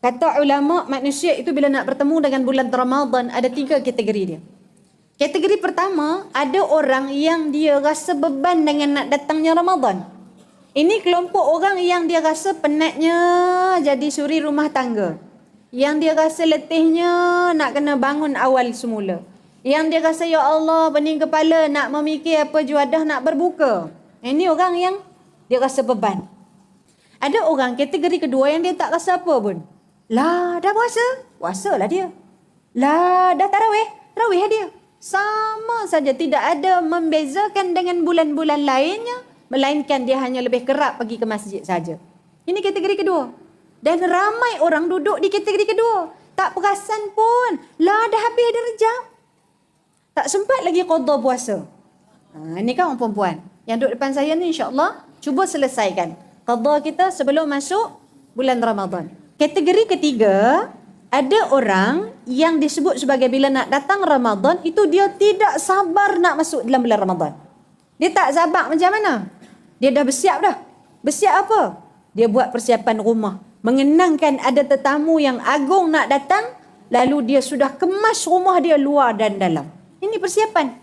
Kata ulama, manusia itu bila nak bertemu dengan bulan Ramadan, ada 3 kategori dia. Kategori pertama, ada orang yang dia rasa beban dengan nak datangnya Ramadan. Ini kelompok orang yang dia rasa penatnya jadi suri rumah tangga. Yang dia rasa letihnya nak kena bangun awal semula. Yang dia rasa, ya Allah, pening kepala nak memikir apa juadah nak berbuka. Ini orang yang dia rasa beban. Ada orang kategori kedua yang dia tak rasa apa pun. Lah, dah puasa? Puasalah dia. Lah, dah tarawih? Tarawih dia. Sama saja, tidak ada membezakan dengan bulan-bulan lainnya, melainkan dia hanya lebih kerap pergi ke masjid saja. Ini kategori kedua. Dan ramai orang duduk di kategori kedua. Tak perasan pun. Lah, dah habis dah rejab. Tak sempat lagi qada puasa. Ini kan orang perempuan. Yang duduk depan saya ni insya-Allah cuba selesaikan qada kita sebelum masuk bulan Ramadan. Kategori ketiga, ada orang yang disebut sebagai bila nak datang Ramadan, itu dia tidak sabar nak masuk dalam bulan Ramadan. Dia tak sabar macam mana? Dia dah bersiap dah. Bersiap apa? Dia buat persiapan rumah. Mengenangkan ada tetamu yang agung nak datang, lalu dia sudah kemas rumah dia luar dan dalam. Ini persiapan.